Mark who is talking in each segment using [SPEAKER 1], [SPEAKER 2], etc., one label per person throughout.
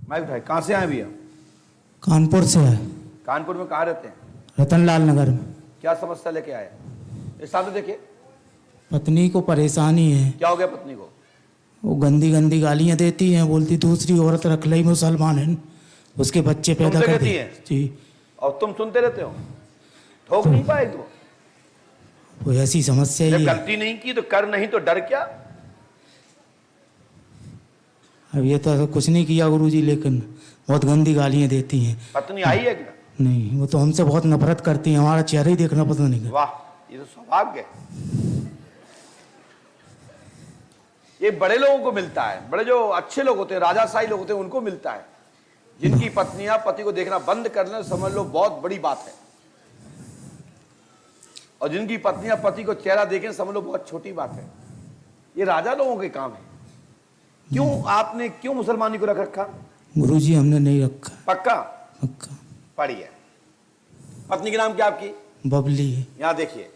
[SPEAKER 1] Mic उठाए। कहाँ से आए भैया?
[SPEAKER 2] कानपुर से है।
[SPEAKER 1] कानपुर में कहाँ रहते हैं?
[SPEAKER 2] रतनलाल नगर में।
[SPEAKER 1] क्या समस्या लेके आए? इस सामने देखिए।
[SPEAKER 2] पत्नी को परेशानी है।
[SPEAKER 1] क्या हो गया पत्नी को?
[SPEAKER 2] वो गंदी गंदी गालियां देती हैं, बोलती दूसरी औरत रख ली, मुसलमान है, उसके बच्चे पैदा
[SPEAKER 1] तुमसे
[SPEAKER 2] कर
[SPEAKER 1] कहती
[SPEAKER 2] दिए।
[SPEAKER 1] है?
[SPEAKER 2] जी।
[SPEAKER 1] और तुम सुनते रहते हो? ठोक नहीं पाए तो?
[SPEAKER 2] वो ऐसी समस्या
[SPEAKER 1] जब
[SPEAKER 2] ही है।
[SPEAKER 1] गलती नहीं की तो कर, नहीं तो डर क्या?
[SPEAKER 2] अब ये तो कुछ नहीं किया गुरुजी, लेकिन बहुत गंदी गालियां देती हैं।
[SPEAKER 1] पत्नी आई है क्या?
[SPEAKER 2] नहीं, वो तो हमसे बहुत नफरत करती है, हमारा चेहरा ही देखना पसंद नहीं करती।
[SPEAKER 1] वाह, ये तो सौभाग्य है। ये बड़े लोगों को मिलता है, बड़े जो अच्छे लोग होते हैं, राजाशाही लोग होते हैं, उनको मिलता है। जिनकी पत्नियां पति को देखना बंद कर लें, समझ लो बहुत बड़ी बात है। और जिनकी पत्नियां पति को चेहरा देखें, समझ लो बहुत छोटी बात है। ये राजा लोगों के काम है। क्यों आपने क्यों मुसलमानी को रख रखा?
[SPEAKER 2] गुरुजी हमने नहीं रखा।
[SPEAKER 1] पक्का?
[SPEAKER 2] पक्का।
[SPEAKER 1] पढ़ी है। पत्नी के नाम क्या आपकी?
[SPEAKER 2] बबली।
[SPEAKER 1] यहां देखिए,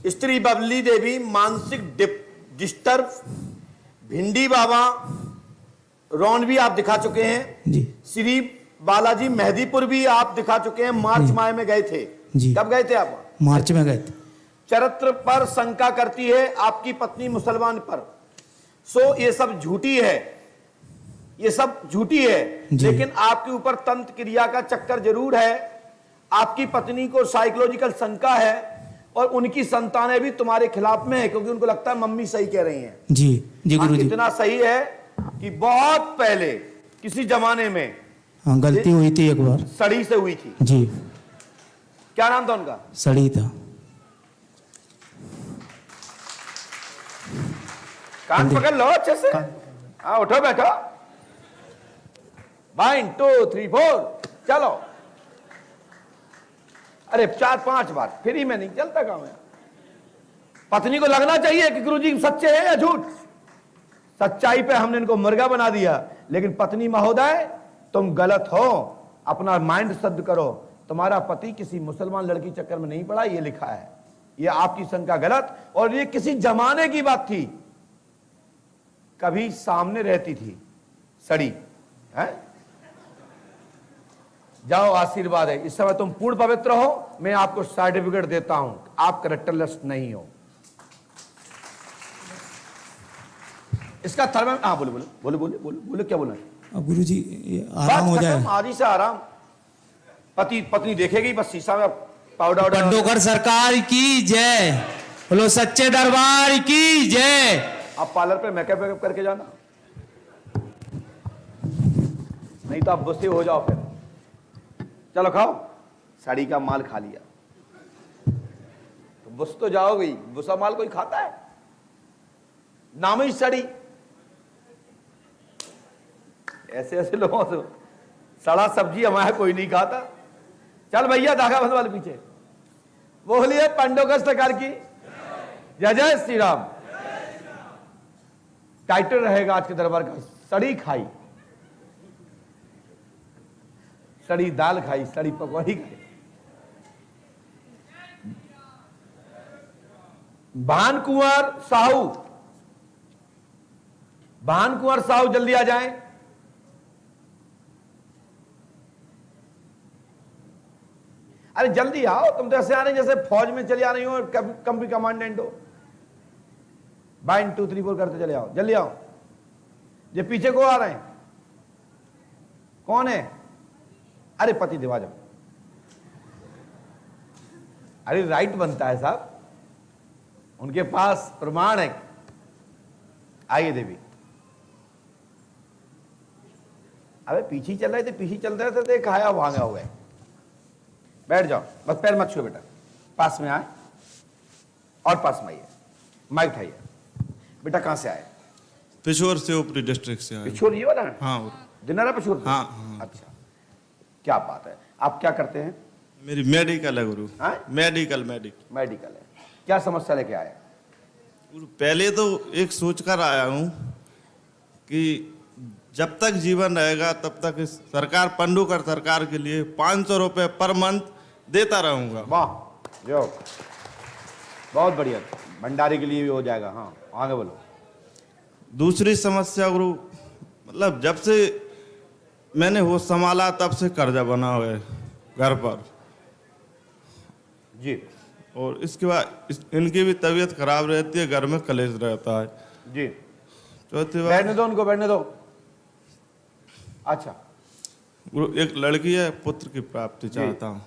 [SPEAKER 1] स्त्री बबली देवी, मानसिक डिस्टर्ब, भिंडी बाबा, रौनवी आप दिखा चुके हैं
[SPEAKER 2] जी।
[SPEAKER 1] श्री बालाजी मेहदीपुर भी आप दिखा चुके हैं। मार्च माह में गए थे
[SPEAKER 2] जी।
[SPEAKER 1] कब गए थे आप?
[SPEAKER 2] मार्च में गए थे।
[SPEAKER 1] चरित्र पर शंका करती है आपकी पत्नी मुसलमान पर। सो ये सब झूठी है, ये सब झूठी है। लेकिन आपके ऊपर तंत्र क्रिया का चक्कर जरूर है। आपकी पत्नी को साइकोलॉजिकल शंका है और उनकी संतानें भी तुम्हारे खिलाफ में है, क्योंकि उनको लगता है मम्मी सही कह रही हैं।
[SPEAKER 2] जी जी गुरुजी।
[SPEAKER 1] इतना सही है कि बहुत पहले किसी जमाने में
[SPEAKER 2] हाँ, गलती हुई थी एक बार।
[SPEAKER 1] सड़ी से हुई थी।
[SPEAKER 2] जी।
[SPEAKER 1] क्या नाम था उनका?
[SPEAKER 2] सड़ी था।
[SPEAKER 1] कान पकड़ लो अच्छे से। हाँ, उठो बैठो। 1 2 3 4 चलो। अरे 4-5 बार फ्री में नहीं चलता काम है। पत्नी को लगना चाहिए कि गुरुजी सच्चे हैं या झूठ। सच्चाई पे हमने इनको मुर्गा बना दिया। लेकिन पत्नी महोदय, तुम गलत हो। अपना माइंड शुद्ध करो। तुम्हारा पति किसी मुसलमान लड़की चक्कर में नहीं पड़ा, ये लिखा है। ये आपकी शंका गलत, और ये किसी जमाने की बात थी। कभी सामने रहती थी सड़ी है। जाओ, आशीर्वाद है। इस समय तुम पूर्ण पवित्र हो। मैं आपको सर्टिफिकेट देता हूं, आप करेक्टरलेस नहीं हो। इसका थर्मो, हाँ बोलो बोलो बोलो बोलो बोलो बोलो, क्या बोलना है?
[SPEAKER 2] अब गुरुजी आराम हो जाए।
[SPEAKER 1] आज ही से आराम। पति पत्नी देखेगी बस शीशा में पाउडर।
[SPEAKER 2] पंडोकर सरकार की जय, बोलो सच्चे दरबार की जय।
[SPEAKER 1] आप पार्लर पे मेकअप वेकअप करके जाना, नहीं तो आप गुस्से हो जाओ फिर। चलो खाओ। साड़ी का माल खा लिया तो बुस तो जाओगे ही। बुसा माल कोई खाता है? नाम ही सड़ी। ऐसे ऐसे लोगों से सड़ा सब्जी हमारा कोई नहीं खाता। चल भैया, धागा बंद वाले पीछे बोलिए पंडोकर सरकार की जय। जय श्री राम। टाइटल रहेगा आज के दरबार का, सड़ी खाई, सड़ी दाल खाई, सड़ी पकौड़ी खाई। भान कुंवर साहू, भान कुंवर साहू जल्दी आ जाएं। अरे जल्दी आओ, तुम तो ऐसे आ रहे जैसे फौज में चले आ रही हो, कंपनी कमांडेंट हो। 1 2 3 4 करते चले आओ, जल्दी आओ। ये पीछे को आ रहे हैं, कौन है? अरे पति देवा जाओ। अरे राइट बनता है साहब, उनके पास प्रमाण है। आइए देवी। अबे पीछे चल रहे थे, पीछे चल रहे थे, खाया भागा हुआ है। बैठ जाओ, बस पैर मत छुओ बेटा। पास में आए और पास में आइए। माइक उठाइए। बेटा कहां से आए?
[SPEAKER 3] पिछोर से, ऊपरी डिस्ट्रिक्ट से आए।
[SPEAKER 1] पिछोर ये वाला?
[SPEAKER 3] हाँ।
[SPEAKER 1] दिनारा पिछोर?
[SPEAKER 3] हाँ, हाँ।
[SPEAKER 1] अच्छा, क्या बात है। आप क्या करते हैं?
[SPEAKER 3] मेरी मेडिकल है गुरु।
[SPEAKER 1] हाँ?
[SPEAKER 3] मेडिकल
[SPEAKER 1] मेडिकल है। क्या समस्या लेके आए?
[SPEAKER 3] गुरु पहले तो एक सोच कर आया हूँ कि जब तक जीवन रहेगा तब तक इस सरकार, पंडोकर सरकार के लिए 500 रुपये पर मंथ देता रहूंगा।
[SPEAKER 1] वाह, जो बहुत बढ़िया। भंडारे के लिए भी हो जाएगा। हाँ आगे बोलो।
[SPEAKER 3] दूसरी समस्या गुरु, मतलब जब से मैंने वो संभाला तब से कर्जा बना हुआ है घर पर।
[SPEAKER 1] जी
[SPEAKER 3] और इसके बाद इनकी भी तबीयत खराब रहती है, घर में कलेश रहता है।
[SPEAKER 1] जी,
[SPEAKER 3] चौथी बात,
[SPEAKER 1] बैठने दो उनको, बैठने दो। अच्छा,
[SPEAKER 3] एक लड़की है, पुत्र की प्राप्ति चाहता हूँ।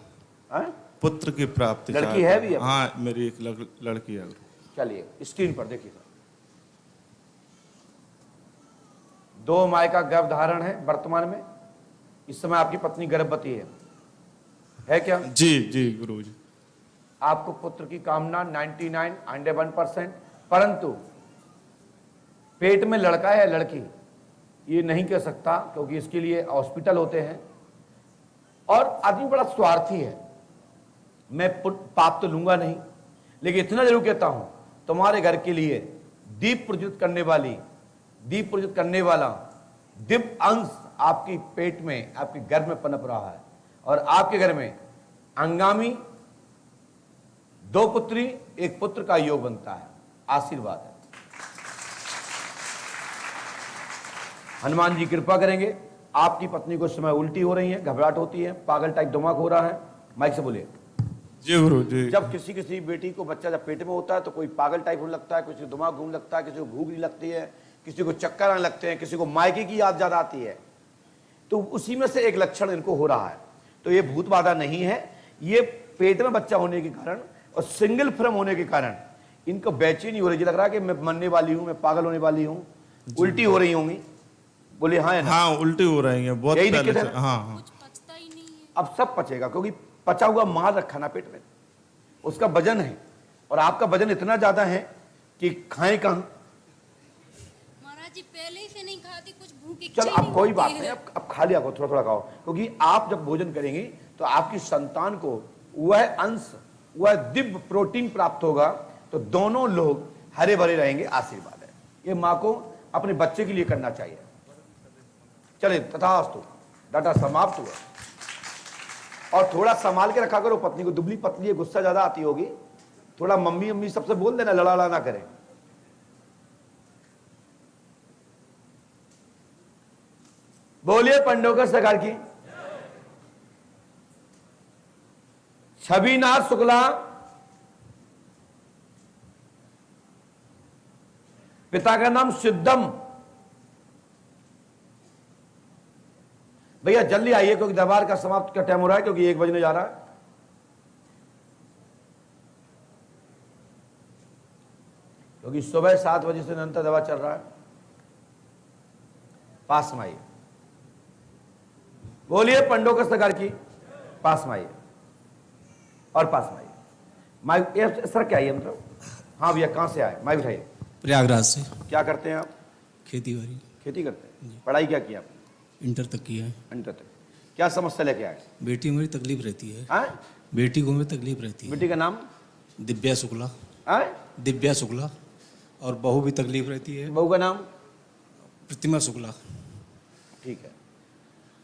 [SPEAKER 1] हैं?
[SPEAKER 3] पुत्र की प्राप्ति
[SPEAKER 1] लड़की
[SPEAKER 3] चाहता
[SPEAKER 1] है
[SPEAKER 3] हूँ।
[SPEAKER 1] भी अब?
[SPEAKER 3] हाँ, मेरी एक लड़की है।
[SPEAKER 1] चलिए स्क्रीन पर देखिए। 2 माह का गर्भधारण है वर्तमान में। इस समय आपकी पत्नी गर्भवती है क्या?
[SPEAKER 3] जी जी गुरुजी।
[SPEAKER 1] आपको पुत्र की कामना 99.1%, परंतु पेट में लड़का है या लड़की ये नहीं कह सकता, क्योंकि इसके लिए हॉस्पिटल होते हैं। और आदमी बड़ा स्वार्थी है। मैं पाप तो लूंगा नहीं, लेकिन इतना जरूर कहता हूं, तुम्हारे घर के लिए दीप प्रज्वलित करने वाला दिव्य अंश आपकी पेट में, आपके गर्भ में पनप रहा है। और आपके घर में अंगामी 2 पुत्री 1 पुत्र का योग बनता है। आशीर्वाद है। हनुमान जी कृपा करेंगे। आपकी पत्नी को इस समय उल्टी हो रही है, घबराहट होती है, पागल टाइप दिमाग हो रहा है। माइक से बोलिए।
[SPEAKER 3] जी गुरु जी।
[SPEAKER 1] जब किसी बेटी को बच्चा जब पेट में होता है तो कोई पागल टाइप होने लगता है, किसी को दिमाग घूमने लगता है, किसी को भूख नहीं लगती है, किसी को चक्कर आने लगते हैं, किसी को मायके की याद ज्यादा आती है। तो उसी में से एक लक्षण इनको हो रहा है। तो ये भूत बाधा नहीं है, ये पेट में बच्चा होने के कारण और सिंगल फ्रम होने के कारण इनको बेचैनी हो रही है। लग रहा है कि मैं मरने वाली हूं, मैं पागल होने वाली हूं, उल्टी हो रही होंगी। बोले हाँ है ना?
[SPEAKER 3] हाँ, उल्टी हो रही है बहुत
[SPEAKER 1] यही
[SPEAKER 3] पहले
[SPEAKER 1] दिक्कत
[SPEAKER 3] से।
[SPEAKER 1] है।
[SPEAKER 3] हाँ हाँ।
[SPEAKER 4] पचता ही नहीं है।
[SPEAKER 1] अब सब पचेगा, क्योंकि पचा हुआ माल रखा ना पेट में, उसका वजन है। और आपका वजन इतना ज्यादा है कि खाएं कहां।
[SPEAKER 4] महाराज जी पहले ही से नहीं खाती, कुछ भूख
[SPEAKER 1] चल
[SPEAKER 4] इच्छा ही
[SPEAKER 1] अब
[SPEAKER 4] नहीं
[SPEAKER 1] कोई
[SPEAKER 4] होती
[SPEAKER 1] बात
[SPEAKER 4] है।
[SPEAKER 1] नहीं, अब खा लिया करो, थोड़ा थोड़ा खाओ, क्योंकि आप जब भोजन करेंगे तो आपकी संतान को वह अंश, वह दिव्य प्रोटीन प्राप्त होगा, तो दोनों लोग हरे भरे रहेंगे। आशीर्वाद है। ये माँ को अपने बच्चे के लिए करना चाहिए। चले तथास्तु, डाटा समाप्त हुआ। और थोड़ा संभाल के रखा करो पत्नी को, दुबली पतली है, गुस्सा ज्यादा आती होगी। थोड़ा मम्मी मम्मी सबसे बोल देना, लड़ा ना करें। बोलिए पंडोकर सरकार की। छविनाथ शुक्ला, पिता का नाम सिद्धम। भैया जल्दी आइए, क्योंकि दरबार का समाप्त का टाइम हो रहा है, क्योंकि 1 बजने जा रहा है। क्योंकि सुबह 7 बजे से निरंतर दवा चल रहा है। पास में आइए। बोलिए पंडोकर सरकार की। पास में आइए और पास में आइए। माइक सर क्या आइए, मतलब हाँ भैया कहां से आए? माइक उठाइए।
[SPEAKER 2] प्रयागराज से।
[SPEAKER 1] क्या करते हैं आप?
[SPEAKER 2] खेती बाड़ी।
[SPEAKER 1] खेती करते हैं। पढ़ाई क्या किया आपने?
[SPEAKER 2] इंटर तक किया है।
[SPEAKER 1] इंटर तक। क्या समस्या लेके आए?
[SPEAKER 2] बेटी को मेरी तकलीफ रहती है।
[SPEAKER 1] हैं?
[SPEAKER 2] बेटी को मेरी तकलीफ रहती है।
[SPEAKER 1] बेटी का नाम?
[SPEAKER 2] दिव्या शुक्ला।
[SPEAKER 1] हैं?
[SPEAKER 2] दिव्या शुक्ला। और बहू भी तकलीफ रहती है,
[SPEAKER 1] बहू का नाम?
[SPEAKER 2] प्रतिमा शुक्ला।
[SPEAKER 1] ठीक है।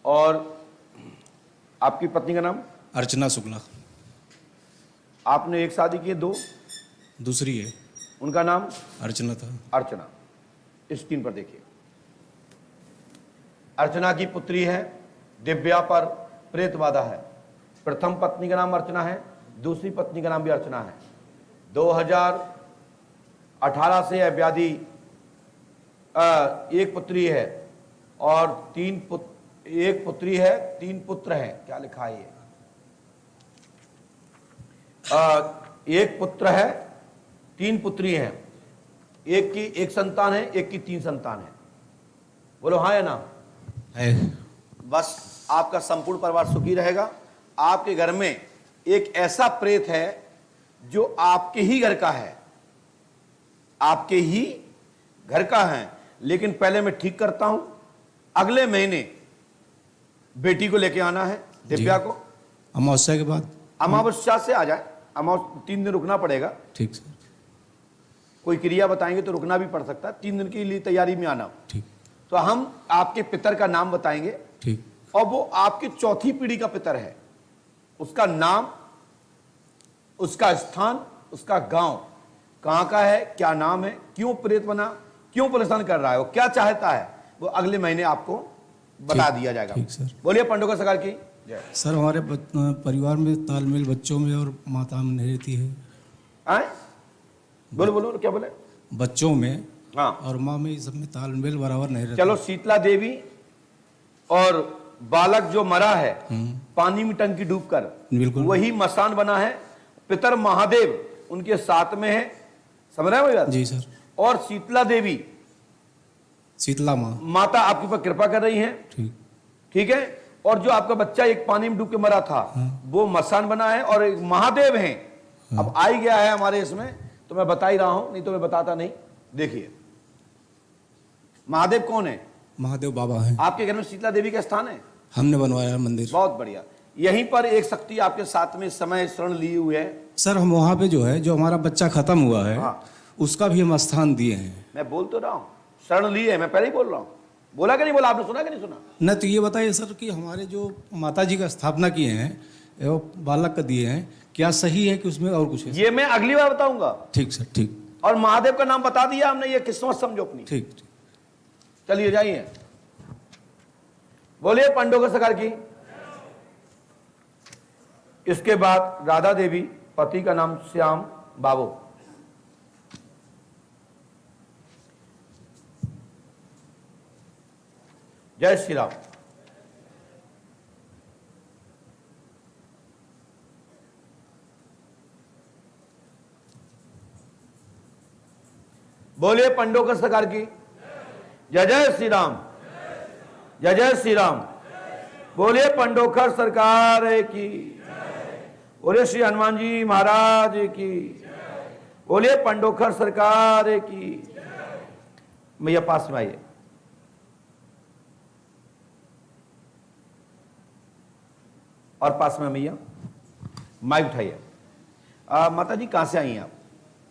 [SPEAKER 1] और आपकी पत्नी का नाम?
[SPEAKER 2] अर्चना शुक्ला।
[SPEAKER 1] आपने एक शादी की है, 2?
[SPEAKER 2] दूसरी है।
[SPEAKER 1] उनका नाम?
[SPEAKER 2] अर्चना था।
[SPEAKER 1] अर्चना। स्क्रीन पर देखिए। अर्चना की पुत्री है, दिव्या पर प्रेत बाधा है। प्रथम पत्नी का नाम अर्चना है, दूसरी पत्नी का नाम भी अर्चना है। 2018 से यह व्याधि, 1 पुत्री है और 1 पुत्री है, 3 पुत्र हैं। क्या लिखा है ये? 1 पुत्र है, 3 पुत्री हैं। एक की 1 संतान है, एक की 3 संतान है। बोलो हाँ या ना?
[SPEAKER 2] है।
[SPEAKER 1] बस आपका संपूर्ण परिवार सुखी रहेगा। आपके घर में एक ऐसा प्रेत है जो आपके ही घर का है, आपके ही घर का है। लेकिन पहले मैं ठीक करता हूं। अगले महीने बेटी को लेके आना है, दिव्या को।
[SPEAKER 2] अमावस्या के बाद।
[SPEAKER 1] अमावस्या से आ जाए। 3 दिन रुकना पड़ेगा।
[SPEAKER 2] ठीक सर।
[SPEAKER 1] कोई क्रिया बताएंगे तो रुकना भी पड़ सकता है। 3 दिन के लिए तैयारी में आना।
[SPEAKER 2] ठीक।
[SPEAKER 1] तो हम आपके पितर का नाम बताएंगे।
[SPEAKER 2] ठीक।
[SPEAKER 1] और वो आपकी चौथी पीढ़ी का पितर है। उसका नाम, उसका स्थान, उसका गांव कहां का है, क्या नाम है, क्यों प्रेत बना, क्यों परेशान कर रहा है, वो क्या चाहता है, वो अगले महीने आपको बता दिया जाएगा।
[SPEAKER 5] ठीक सर।
[SPEAKER 1] बोलिए पंडोकर सरकार की जय।
[SPEAKER 5] सर हमारे परिवार में तालमेल बच्चों में और माता में नहीं रहती है।
[SPEAKER 1] आए बोलो बोलो क्या बोले?
[SPEAKER 5] बच्चों में
[SPEAKER 1] हाँ
[SPEAKER 5] और माँ में इस सब में तालमेल बराबर नहीं रहता।
[SPEAKER 1] चलो, शीतला देवी और बालक जो मरा है पानी में टंकी डूबकर,
[SPEAKER 5] बिल्कुल।
[SPEAKER 1] वही मसान बना है। पितर महादेव उनके साथ में है, समझ रहे हो ये बात?
[SPEAKER 5] जी सर।
[SPEAKER 1] और शीतला देवी
[SPEAKER 5] शीतला माँ।
[SPEAKER 1] माता आपके ऊपर कृपा कर रही हैं,
[SPEAKER 5] ठीक।
[SPEAKER 1] ठीक है। और जो आपका बच्चा एक पानी में डूब के मरा था वो मसान बना है और एक महादेव हैं। अब आ ही गया है हमारे इसमें तो मैं बता ही रहा हूं, नहीं तो मैं बताता नहीं। देखिए महादेव कौन है?
[SPEAKER 5] महादेव बाबा हैं।
[SPEAKER 1] आपके घर में शीतला देवी का स्थान है?
[SPEAKER 5] हमने बनवाया है मंदिर।
[SPEAKER 1] बहुत बढ़िया। यहीं पर एक शक्ति आपके साथ में इस समय शरण लिए हुए है।
[SPEAKER 5] सर हम वहाँ पे जो है, जो हमारा बच्चा खत्म हुआ है,
[SPEAKER 1] हाँ।
[SPEAKER 5] उसका भी हम स्थान दिए हैं।
[SPEAKER 1] मैं बोल तो रहा हूं, शरण लिए है, मैं पहले ही बोल रहा हूं। बोला कि नहीं बोला? आपने सुना कि नहीं सुना?
[SPEAKER 5] न तो ये बताइए सर कि हमारे जो माता जी का स्थापना किए हैं एवं बालक का दिए हैं, क्या सही है कि उसमें और कुछ है?
[SPEAKER 1] ये मैं अगली बार बताऊंगा।
[SPEAKER 5] ठीक सर, ठीक।
[SPEAKER 1] और महादेव का नाम बता दिया हमने, ये किस्मत समझो अपनी।
[SPEAKER 5] ठीक ठीक।
[SPEAKER 1] चलिए जाइए। बोलिए पंडोकर सरकार की। इसके बाद राधा देवी, पति का नाम श्याम बाबू। जय श्री राम। बोलिए पंडोकर सरकार की जय। जय श्री राम, जय जय श्री राम। बोलिए पंडोकर सरकार की। बोलिए श्री हनुमान जी महाराज की। बोलिए पंडोकर सरकार की। मैया पास में आइए। और पास में मैया माइक उठाइए। माता जी कहां से आई हैं आप?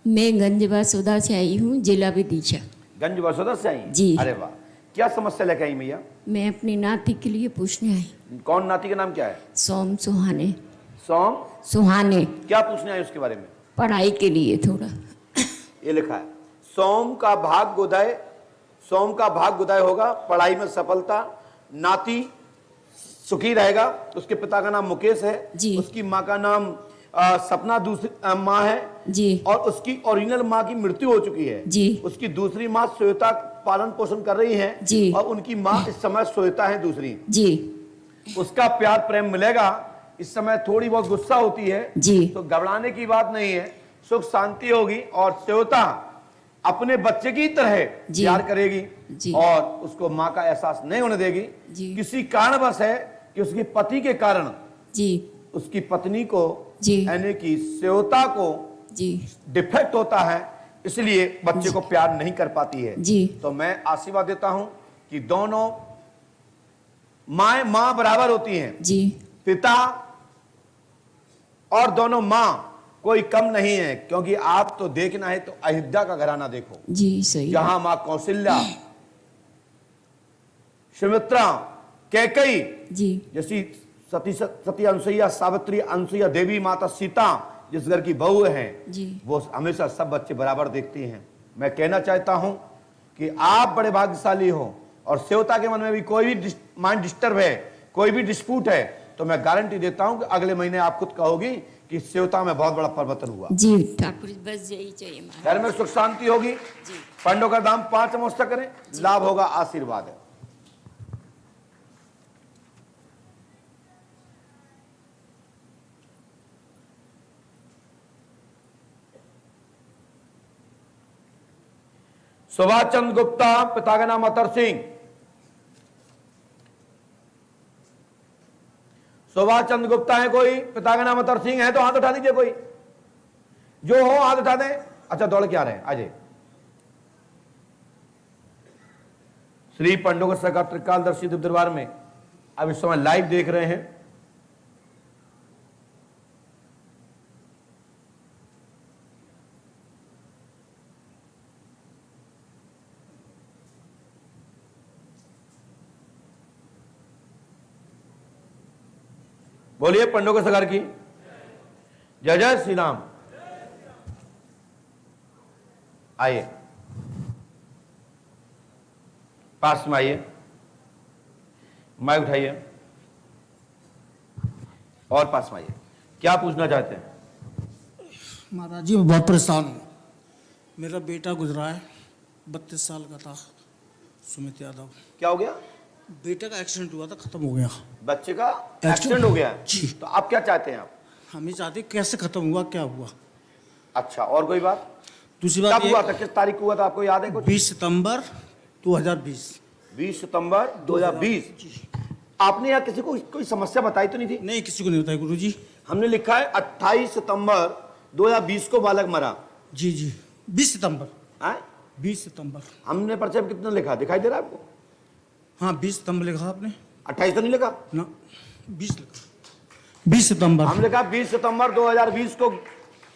[SPEAKER 6] मैं गंज बसोदा से आई हूँ, जिला विदिशा।
[SPEAKER 1] गंज बसोदा से आई हैं?
[SPEAKER 6] जी।
[SPEAKER 1] अरे वाह, क्या समस्या लेके आई मैया?
[SPEAKER 6] मैं अपनी नाती के लिए पूछने आई।
[SPEAKER 1] कौन नाती का नाम क्या है?
[SPEAKER 6] सोम सुहाने।
[SPEAKER 1] सोम
[SPEAKER 6] सुहाने।
[SPEAKER 1] क्या पूछने आई उसके बारे में?
[SPEAKER 6] पढ़ाई के लिए थोड़ा।
[SPEAKER 1] ये लिखा है सोम का भाग उदय, सोम का भाग उदय होगा, पढ़ाई में सफलता, नाती सुखी रहेगा। उसके पिता का नाम मुकेश है
[SPEAKER 6] जी।
[SPEAKER 1] उसकी माँ का नाम सपना दूसरी माँ है
[SPEAKER 6] जी।
[SPEAKER 1] और उसकी ओरिजिनल माँ की मृत्यु हो चुकी है
[SPEAKER 6] जी।
[SPEAKER 1] उसकी दूसरी माँ श्वेता पालन पोषण कर रही है
[SPEAKER 6] जी।
[SPEAKER 1] और उनकी माँ इस समय श्वेता है दूसरी।
[SPEAKER 6] जी।
[SPEAKER 1] उसका प्यार प्रेम मिलेगा। इस समय थोड़ी बहुत गुस्सा होती है
[SPEAKER 6] जी।
[SPEAKER 1] तो घबराने की बात नहीं है, सुख शांति होगी और श्वेता अपने बच्चे की तरह
[SPEAKER 6] जी।
[SPEAKER 1] प्यार करेगी
[SPEAKER 6] जी।
[SPEAKER 1] और उसको माँ का एहसास नहीं होने देगी।
[SPEAKER 6] जी।
[SPEAKER 1] किसी कारणवश है कि उसके पति के कारण
[SPEAKER 6] जी।
[SPEAKER 1] उसकी पत्नी को
[SPEAKER 6] जी।
[SPEAKER 1] यानी कि श्वेता को
[SPEAKER 6] जी।
[SPEAKER 1] डिफेक्ट होता है, इसलिए बच्चे को प्यार नहीं कर पाती है।
[SPEAKER 6] जी।
[SPEAKER 1] तो मैं आशीर्वाद देता हूं कि दोनों माँ बराबर होती हैं,
[SPEAKER 6] जी।
[SPEAKER 1] पिता और दोनों माँ कोई कम नहीं है। क्योंकि आप तो देखना है तो अयोध्या का घराना देखो,
[SPEAKER 6] जी सही।
[SPEAKER 1] जहां मां कौशल्या, सुमित्रा, कैकई
[SPEAKER 6] जी।
[SPEAKER 1] जैसी सती अनुसुईया, सावित्री, अनुसुईया देवी, माता सीता जिस घर की बहू हैं
[SPEAKER 6] जी।
[SPEAKER 1] वो हमेशा सब बच्चे बराबर देखती हैं। मैं कहना चाहता हूं कि आप बड़े भाग्यशाली हो और श्वेता के मन में भी कोई भी माइंड डिस्टर्ब है, कोई भी डिस्प्यूट है तो मैं गारंटी देता हूं कि अगले महीने आप खुद कहोगी कि श्वेता में बहुत बड़ा परिवर्तन हुआ।
[SPEAKER 6] जी ठाकुर जी, बस यही चाहिए महाराज।
[SPEAKER 1] घर में सुख शांति होगी।
[SPEAKER 6] जी।
[SPEAKER 1] पंडों का दाम 5 नमस्कार करें, लाभ होगा, आशीर्वाद है। सुभाष चंद्र गुप्ता, पिता का नाम अतर सिंह। सुभाष चंद्र गुप्ता है कोई? पिता का नाम अतर सिंह है तो हाथ उठा दीजिए कोई, जो हो हाथ उठा दें। अच्छा दौड़ के आ रहे हैं, आ जाइए। श्री पंडोकर सरकार त्रिकालदर्शी दिव्य दरबार में अब इस समय लाइव देख रहे हैं। बोलिए पंडोकर सरकार की जय। जय श्री राम। आइए पास में आइए। माइक उठाइए और पास में आइए। क्या पूछना चाहते हैं?
[SPEAKER 2] महाराज जी मैं बहुत परेशान हूँ। मेरा बेटा गुजरा है, 32 साल का था, सुमित यादव।
[SPEAKER 1] क्या हो गया?
[SPEAKER 2] बेटे का एक्सीडेंट हुआ था, खत्म हो गया।
[SPEAKER 1] बच्चे का एक्सीडेंट हो गया है?
[SPEAKER 2] जी।
[SPEAKER 1] तो आप क्या चाहते हैं? आप
[SPEAKER 2] हम ही चाहते कैसे खत्म हुआ, क्या हुआ।
[SPEAKER 1] अच्छा, और कोई बात?
[SPEAKER 2] दूसरी
[SPEAKER 1] कब
[SPEAKER 2] बात
[SPEAKER 1] हुआ था? किस तारीख को हुआ था? आपको याद है कुछ?
[SPEAKER 2] 20 सितंबर 2020।
[SPEAKER 1] 20 सितंबर 2020। आपने यहाँ किसी को कोई समस्या बताई तो नहीं थी?
[SPEAKER 2] नहीं, किसी को नहीं बताया गुरु जी।
[SPEAKER 1] हमने लिखा है 28 सितंबर 2020 को बालक मरा।
[SPEAKER 2] जी जी, 20 सितंबर।
[SPEAKER 1] आए?
[SPEAKER 2] 20 सितंबर।
[SPEAKER 1] हमने पर्चे में कितना लिखा दिखाई दे रहा है आपको?
[SPEAKER 2] हाँ 20 सितंबर लिखा आपने
[SPEAKER 1] 28 तो नहीं लिखा?
[SPEAKER 2] ना, 20 लिखा। 20 सितंबर।
[SPEAKER 1] हमने कहा 20 सितंबर 2020 को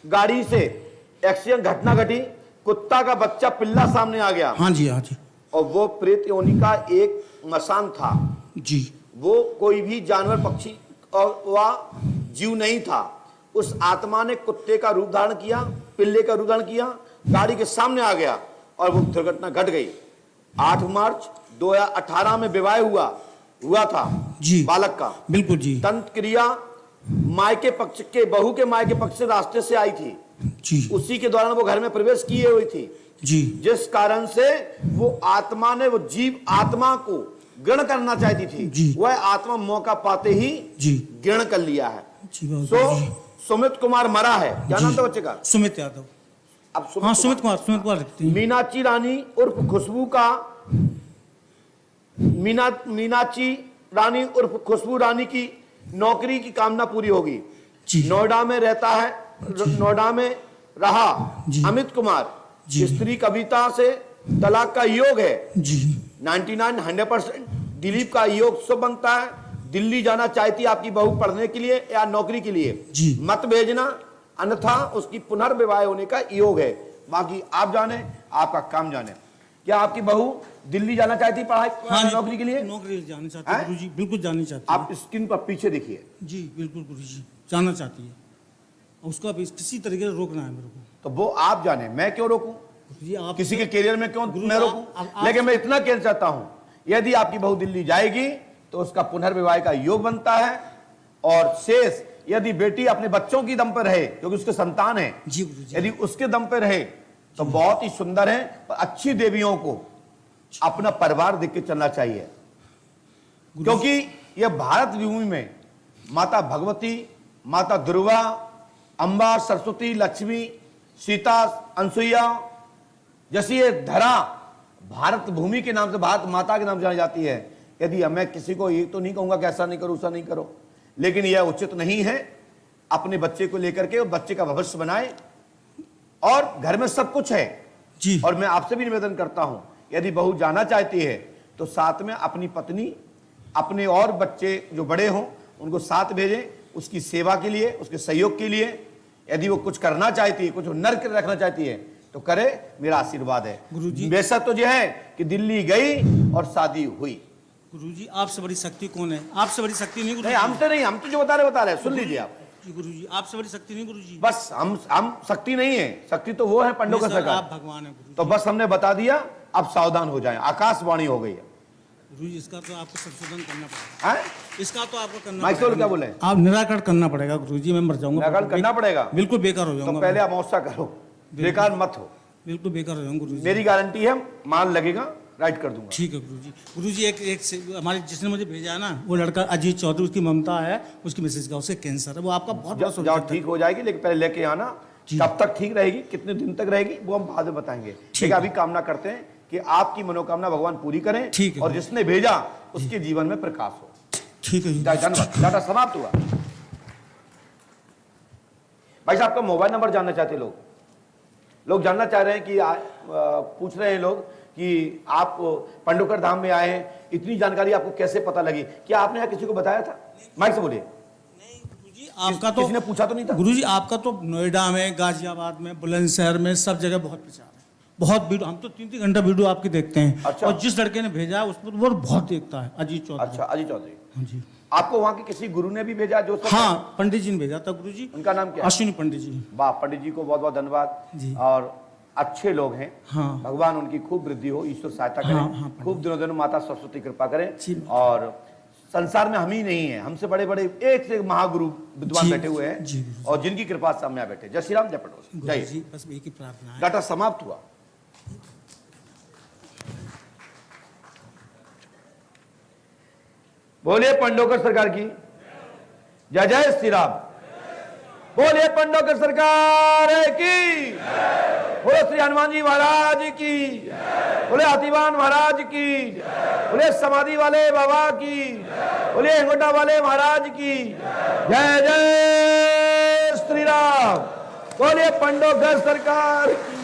[SPEAKER 1] गाड़ी से एक्सीडेंट घटना घटी, कुत्ता का बच्चा पिल्ला सामने आ गया।
[SPEAKER 2] हाँ जी, हाँ जी।
[SPEAKER 1] और वो प्रेत योनि का एक मसान था।
[SPEAKER 2] जी
[SPEAKER 1] वो कोई भी जानवर पक्षी और वह जीव नहीं था। उस आत्मा ने कुत्ते का रूप धारण किया, पिल्ले का रूप धारण किया, गाड़ी के सामने आ गया और वो दुर्घटना घट गई। 8 मार्च 2018 में विवाह हुआ था
[SPEAKER 2] जी,
[SPEAKER 1] बालक का।
[SPEAKER 2] बिल्कुल जी।
[SPEAKER 1] तंत्र क्रिया मायके पक्ष के, बहू के मायके पक्ष से रास्ते से आई थी
[SPEAKER 2] जी
[SPEAKER 1] उसी के दौरान वो घर में प्रवेश किए हुई थी,
[SPEAKER 2] जी
[SPEAKER 1] जिस कारण से वो आत्मा ने, वो जीव आत्मा को ग्रहण करना चाहती थी
[SPEAKER 2] जी।
[SPEAKER 1] वह आत्मा मौका पाते ही
[SPEAKER 2] जी
[SPEAKER 1] ग्रहण कर लिया है।
[SPEAKER 2] जी बहुत
[SPEAKER 1] सो
[SPEAKER 2] जी।
[SPEAKER 1] सुमित कुमार मरा है। क्या नाम
[SPEAKER 2] जी।
[SPEAKER 1] था बच्चे का?
[SPEAKER 2] सुमित यादव।
[SPEAKER 1] अब
[SPEAKER 2] हाँ सुमित कुमार लिखते हैं।
[SPEAKER 1] मीनाक्षी रानी उर्फ खुशबू का, मीनाक्षी रानी उर्फ खुशबू रानी की नौकरी की कामना पूरी होगी।
[SPEAKER 2] जी।
[SPEAKER 1] नोएडा में रहता है, नोएडा में रहा
[SPEAKER 2] जी।
[SPEAKER 1] अमित कुमार।
[SPEAKER 2] जी।
[SPEAKER 1] स्त्री कविता से तलाक का योग है।
[SPEAKER 2] जी
[SPEAKER 1] 99-100% दिलीप का योग शुभ बनता है। दिल्ली जाना चाहती है आपकी बहू पढ़ने के लिए या नौकरी के लिए,
[SPEAKER 2] जी।
[SPEAKER 1] मत भेजना, अन्यथा उसकी पुनर्विवाह होने का योग है। बाकी आप जाने, आपका काम जाने। क्या आपकी बहू दिल्ली जाना चाहती पढ़ाई
[SPEAKER 2] हाँ
[SPEAKER 1] नौकरी के लिए?
[SPEAKER 2] नौकरी जानी चाहती
[SPEAKER 1] हैं?
[SPEAKER 2] है गुरु जी, बिल्कुल जानी चाहती है।
[SPEAKER 1] आप स्क्रीन पर पीछे देखिए।
[SPEAKER 2] जी बिल्कुल गुरु जी, जाना चाहती है। उसको अभी किसी तरीके से रोकना है मेरे को।
[SPEAKER 1] तो वो आप जाने, मैं क्यों रोकूं?
[SPEAKER 2] जी आप
[SPEAKER 1] किसी के करियर में क्यों
[SPEAKER 2] गुरु
[SPEAKER 1] मैं
[SPEAKER 2] आप-
[SPEAKER 1] रोकूं?
[SPEAKER 2] आप-
[SPEAKER 1] लेकिन मैं इतना कहना चाहता हूं, यदि आपकी बहू दिल्ली जाएगी तो उसका पुनर्विवाह का योग बनता है। और शेष यदि बेटी अपने बच्चों की दम पर रहे, क्योंकि उसके संतान है,
[SPEAKER 2] जी गुरु जी।
[SPEAKER 1] यदि उसके दम पर रहे तो बहुत ही सुंदर है। पर अच्छी देवियों को अपना परिवार देख के चलना चाहिए, क्योंकि यह भारत भूमि में माता भगवती, माता दुर्गा, अंबा, सरस्वती, लक्ष्मी, सीता, अनसुईया जैसी ये धरा भारत भूमि के नाम से, भारत माता के नाम से जानी जाती है। यदि मैं किसी को ये तो नहीं कहूंगा कि ऐसा नहीं करो, ऐसा नहीं करो, लेकिन यह उचित नहीं है। अपने बच्चे को लेकर के बच्चे का भविष्य बनाए, और घर में सब कुछ है।
[SPEAKER 2] जी
[SPEAKER 1] और मैं आपसे भी निवेदन करता हूं, यदि बहू जाना चाहती है तो साथ में अपनी पत्नी, अपने और बच्चे जो बड़े हों उनको साथ भेजें, उसकी सेवा के लिए, उसके सहयोग के लिए। यदि वो कुछ करना चाहती है, कुछ हुनर रखना चाहती है तो करे, मेरा आशीर्वाद है।
[SPEAKER 2] गुरुजी।
[SPEAKER 1] वैसा तो यह है कि दिल्ली गई और शादी हुई।
[SPEAKER 2] गुरु जी आपसे बड़ी शक्ति कौन है? आपसे बड़ी शक्ति नहीं गुरु
[SPEAKER 1] नहीं, हमसे नहीं, हम तो जो बता रहे सुन लीजिए आप।
[SPEAKER 2] जी गुरु जी, आपसे बड़ी शक्ति नहीं गुरु जी।
[SPEAKER 1] बस हम शक्ति नहीं है, शक्ति तो वो है पंडों का
[SPEAKER 2] नहीं सर,
[SPEAKER 1] सरकार।
[SPEAKER 2] आप भगवान है गुरु जी।
[SPEAKER 1] तो बस हमने बता दिया, अब सावधान हो जाएं। आकाशवाणी हो गई है।
[SPEAKER 2] गुरु जी इसका तो आपको संशोधन करना पड़ेगा।
[SPEAKER 1] हैं?
[SPEAKER 2] इसका तो आपको करना
[SPEAKER 1] माइक से
[SPEAKER 2] पड़ेगा।
[SPEAKER 1] क्या बोले?
[SPEAKER 2] आप निराकरण करना पड़ेगा गुरु जी, मैं मर जाऊंगा।
[SPEAKER 1] निराकरण करना पड़ेगा?
[SPEAKER 2] बिल्कुल बेकार हो
[SPEAKER 1] तो
[SPEAKER 2] जाऊंगा।
[SPEAKER 1] पहले अमावस्या करो, बेकार मत हो।
[SPEAKER 2] बिल्कुल बेकार हो जाऊंगा गुरु जी।
[SPEAKER 1] मेरी गारंटी है, माल लगेगा, राइट कर दूंगा।
[SPEAKER 2] ठीक है गुरु जी। गुरु जी एक हमारे जिसने मुझे भेजा है ना, वो लड़का अजीत चौधरी, उसकी ममता है, उसकी मिसेज का, उसे कैंसर है। वो आपका बहुत बड़ा
[SPEAKER 1] जाओ,
[SPEAKER 2] सोल्यूशन
[SPEAKER 1] ठीक हो जाएगी, लेकिन पहले लेके आना।
[SPEAKER 2] जी।
[SPEAKER 1] कब तक ठीक रहेगी, कितने दिन तक रहेगी, वो हम बाद में बताएंगे। ठीक है, अभी कामना करते हैं कि आपकी मनोकामना भगवान पूरी करें,
[SPEAKER 2] ठीक है।
[SPEAKER 1] और जिसने भेजा उसके जीवन में प्रकाश हो।
[SPEAKER 2] ठीक है जी।
[SPEAKER 1] धन्यवाद। डाटा समाप्त हुआ। भाई साहब का मोबाइल नंबर जानना चाहते लोग जानना चाह रहे हैं कि पूछ रहे हैं लोग कि आप पंडोकर धाम में आए हैं, इतनी जानकारी आपको कैसे पता लगी? क्या आपने यहाँ किसी को बताया था? माइक से बोलिए।
[SPEAKER 2] गुरुजी, आपका तो
[SPEAKER 1] किसी ने पूछा तो नहीं था?
[SPEAKER 2] गुरुजी आपका तो नोएडा में, गाजियाबाद में, बुलंदशहर में, सब जगह बहुत प्रचार है, बहुत वीडियो। हम तो 3-3 घंटा वीडियो आपकी देखते हैं।
[SPEAKER 1] अच्छा।
[SPEAKER 2] और जिस लड़के ने भेजा है उस पर वो बहुत देखता है, अजीत चौधरी।
[SPEAKER 1] अच्छा, अजीत चौधरी।
[SPEAKER 2] हाँ जी।
[SPEAKER 1] आपको वहां के किसी गुरु ने भी भेजा जो सब?
[SPEAKER 2] हाँ पंडित जी ने भेजा था गुरु जी।
[SPEAKER 1] उनका नाम क्या है?
[SPEAKER 2] अश्विनी पंडित जी।
[SPEAKER 1] वाह, पंडित जी को बहुत बहुत धन्यवाद।
[SPEAKER 2] जी।
[SPEAKER 1] और अच्छे लोग हैं।
[SPEAKER 2] हाँ।
[SPEAKER 1] भगवान उनकी खूब वृद्धि हो, ईश्वर सहायता करें।
[SPEAKER 2] हाँ, हाँ,
[SPEAKER 1] खूब दिनों दिन माता सरस्वती कृपा करें।
[SPEAKER 2] जी।
[SPEAKER 1] और संसार में हम ही नहीं है, हमसे बड़े बड़े एक से एक महागुरु विद्वान
[SPEAKER 2] जी,
[SPEAKER 1] बैठे हुए
[SPEAKER 2] जी,
[SPEAKER 1] हैं और जिनकी कृपा से हम यहाँ बैठे। जय श्री राम, जय पटोल।
[SPEAKER 2] गुरु
[SPEAKER 1] जय।
[SPEAKER 2] जी बस एक ही प्रार्थना है।
[SPEAKER 1] डाटा समाप्त हुआ। बोलिए पंडोकर सरकार की जय। जय श्री राम। बोलिए पंडोकर सरकार की। बोले श्री हनुमान जी महाराज की। बोले हाथीवान महाराज की। बोले समाधि वाले बाबा की। बोले अंगोटा वाले महाराज की जय। जय श्री राम। बोलिए पंडोकर सरकार की।